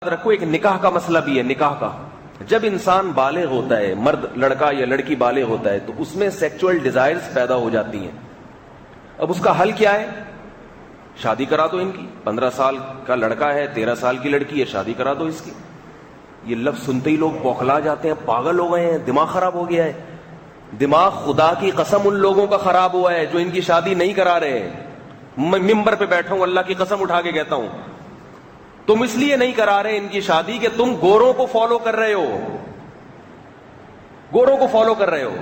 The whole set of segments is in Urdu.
یاد رکھو ایک نکاح کا مسئلہ بھی ہے. نکاح کا جب انسان بالغ ہوتا ہے, مرد لڑکا یا لڑکی بالغ ہوتا ہے, تو اس میں سیکچول ڈیزائرز پیدا ہو جاتی ہیں. اب اس کا حل کیا ہے؟ شادی کرا دو ان کی. 15 سال کا لڑکا ہے, 13 سال کی لڑکی ہے, شادی کرا دو اس کی. یہ لفظ سنتے ہی لوگ بوکھلا جاتے ہیں, پاگل ہو گئے ہیں, دماغ خراب ہو گیا ہے. دماغ خدا کی قسم ان لوگوں کا خراب ہوا ہے جو ان کی شادی نہیں کرا رہے. میں ممبر پہ بیٹھا ہوں, اللہ کی قسم اٹھا کے کہتا ہوں, تم اس لیے نہیں کرا رہے ان کی شادی کہ تم گوروں کو فالو کر رہے ہو, گوروں کو فالو کر رہے ہو.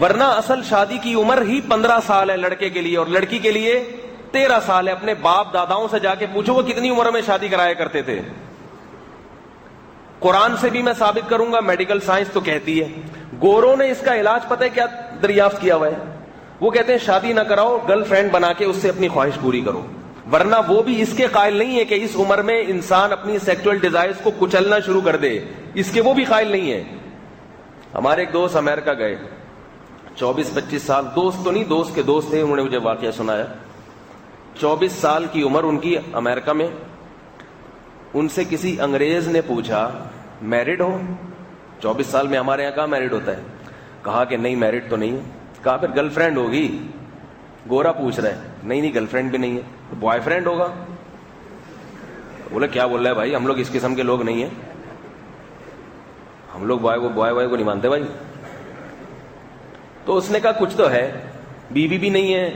ورنہ اصل شادی کی عمر ہی 15 سال ہے لڑکے کے لیے, اور لڑکی کے لیے 13 سال ہے. اپنے باپ داداؤں سے جا کے پوچھو وہ کتنی عمر میں شادی کرایا کرتے تھے. قرآن سے بھی میں ثابت کروں گا, میڈیکل سائنس تو کہتی ہے. گوروں نے اس کا علاج پتہ ہے کیا دریافت کیا ہوا ہے؟ وہ کہتے ہیں شادی نہ کراؤ, گرل فرینڈ بنا کے اس سے اپنی خواہش پوری کرو. ورنہ وہ بھی اس کے قائل نہیں ہے کہ اس عمر میں انسان اپنی سیکچول ڈیزائرز کو کچلنا شروع کر دے, اس کے وہ بھی قائل نہیں ہے. ہمارے ایک دوست امریکہ گئے, 24-25 سال, دوست تو نہیں دوست کے دوست تھے, انہوں نے مجھے واقعہ سنایا. 24 سال کی عمر ان کی امریکہ میں. ان سے کسی انگریز نے پوچھا میرڈ ہو؟ 24 سال میں ہمارے یہاں کہاں میرڈ ہوتا ہے؟ کہا کہ نہیں میرڈ تو نہیں ہے. کہا پھر گرل فرینڈ ہوگی؟ گورا پوچھ رہا ہے, نہیں گرل فرینڈ بھی نہیں ہے. بوائے فرینڈ ہوگا؟ بولے کیا بول رہا ہے بھائی, ہم لوگ اس قسم کے لوگ نہیں ہیں, ہم لوگ بوائے کو نہیں مانتے بھائی. تو اس نے کہا کچھ تو ہے, بیوی بھی نہیں ہے,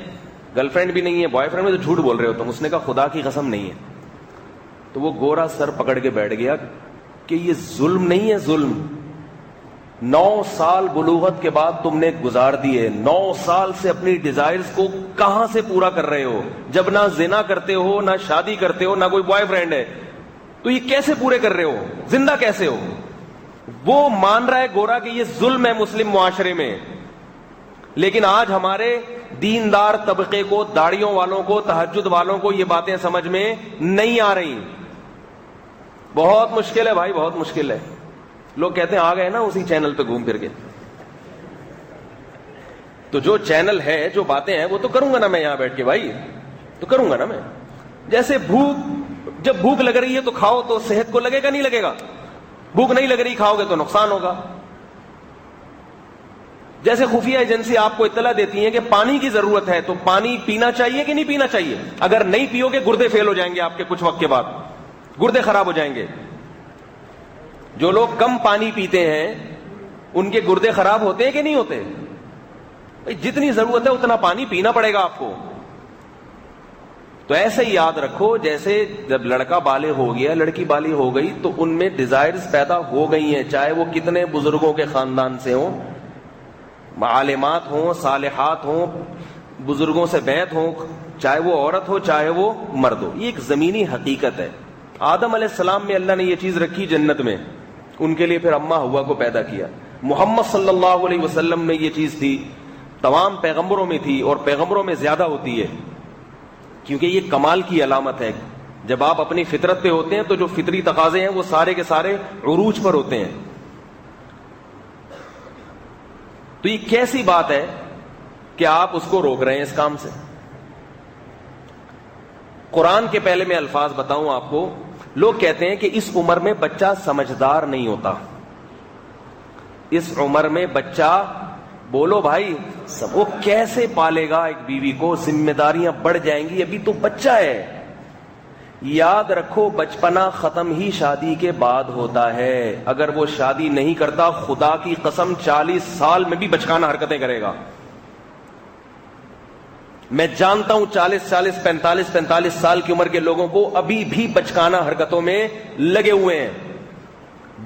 گرل فرینڈ بھی نہیں ہے, بوائے فرینڈ میں تو جھوٹ بول رہے ہو تم. اس نے کہا خدا کی قسم نہیں ہے. تو وہ گورا سر پکڑ کے بیٹھ گیا کہ یہ ظلم نہیں ہے, ظلم. 9 سال بلوغت کے بعد تم نے گزار دیے, 9 سال سے اپنی ڈیزائرز کو کہاں سے پورا کر رہے ہو, جب نہ زنا کرتے ہو, نہ شادی کرتے ہو, نہ کوئی بوائے فرینڈ ہے, تو یہ کیسے پورے کر رہے ہو, زندہ کیسے ہو؟ وہ مان رہا ہے گورا کہ یہ ظلم ہے مسلم معاشرے میں. لیکن آج ہمارے دیندار طبقے کو, داڑھیوں والوں کو, تہجد والوں کو یہ باتیں سمجھ میں نہیں آ رہی. بہت مشکل ہے بھائی, بہت مشکل ہے. لوگ کہتے ہیں آ گئے نا اسی چینل پہ گھوم پھر کے. تو جو چینل ہے, جو باتیں ہیں, وہ تو کروں گا نا میں یہاں بیٹھ کے بھائی, تو کروں گا نا میں. جیسے جب بھوک لگ رہی ہے تو کھاؤ, تو صحت کو لگے گا نہیں لگے گا؟ بھوک نہیں لگ رہی کھاؤ گے تو نقصان ہوگا. جیسے خفیہ ایجنسی آپ کو اطلاع دیتی ہیں کہ پانی کی ضرورت ہے, تو پانی پینا چاہیے کہ نہیں پینا چاہیے؟ اگر نہیں پیو گے گردے فیل ہو جائیں گے آپ کے, کچھ وقت کے بعد گردے خراب ہو جائیں گے. جو لوگ کم پانی پیتے ہیں ان کے گردے خراب ہوتے ہیں کہ نہیں ہوتے؟ جتنی ضرورت ہے اتنا پانی پینا پڑے گا آپ کو. تو ایسے ہی یاد رکھو, جیسے جب لڑکا بالغ ہو گیا, لڑکی بالغ ہو گئی, تو ان میں ڈیزائرز پیدا ہو گئی ہیں, چاہے وہ کتنے بزرگوں کے خاندان سے ہوں, عالمات ہوں, صالحات ہوں, بزرگوں سے بیعت ہوں, چاہے وہ عورت ہو چاہے وہ مرد ہو. یہ ایک زمینی حقیقت ہے. آدم علیہ السلام میں اللہ نے یہ چیز رکھی جنت میں, ان کے لیے پھر اماں ہوا کو پیدا کیا. محمد صلی اللہ علیہ وسلم میں یہ چیز تھی, تمام پیغمبروں میں تھی, اور پیغمبروں میں زیادہ ہوتی ہے, کیونکہ یہ کمال کی علامت ہے. جب آپ اپنی فطرت پہ ہوتے ہیں تو جو فطری تقاضے ہیں وہ سارے کے سارے عروج پر ہوتے ہیں. تو یہ کیسی بات ہے کہ آپ اس کو روک رہے ہیں اس کام سے؟ قرآن کے پہلے میں الفاظ بتاؤں آپ کو. لوگ کہتے ہیں کہ اس عمر میں بچہ سمجھدار نہیں ہوتا, اس عمر میں بچہ, بولو بھائی, وہ کیسے پالے گا ایک بیوی کو, ذمہ داریاں بڑھ جائیں گی, ابھی تو بچہ ہے. یاد رکھو بچپنا ختم ہی شادی کے بعد ہوتا ہے. اگر وہ شادی نہیں کرتا, خدا کی قسم 40 سال میں بھی بچکانہ حرکتیں کرے گا. میں جانتا ہوں 45 سال کی عمر کے لوگوں کو ابھی بھی بچکانہ حرکتوں میں لگے ہوئے ہیں.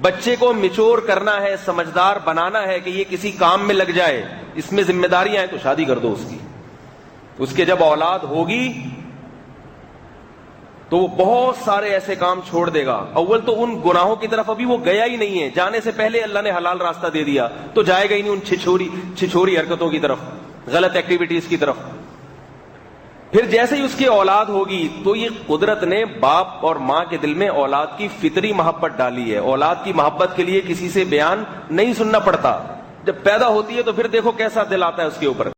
بچے کو میچور کرنا ہے, سمجھدار بنانا ہے کہ یہ کسی کام میں لگ جائے, اس میں ذمہ داریاں ہیں, تو شادی کر دو اس کی. اس کے جب اولاد ہوگی تو وہ بہت سارے ایسے کام چھوڑ دے گا. اول تو ان گناہوں کی طرف ابھی وہ گیا ہی نہیں ہے, جانے سے پہلے اللہ نے حلال راستہ دے دیا, تو جائے گا ہی نہیں ان چھچوری حرکتوں کی طرف, غلط ایکٹیویٹیز کی طرف. پھر جیسے ہی اس کی اولاد ہوگی تو یہ قدرت نے باپ اور ماں کے دل میں اولاد کی فطری محبت ڈالی ہے. اولاد کی محبت کے لیے کسی سے بیان نہیں سننا پڑتا. جب پیدا ہوتی ہے تو پھر دیکھو کیسا دل آتا ہے اس کے اوپر.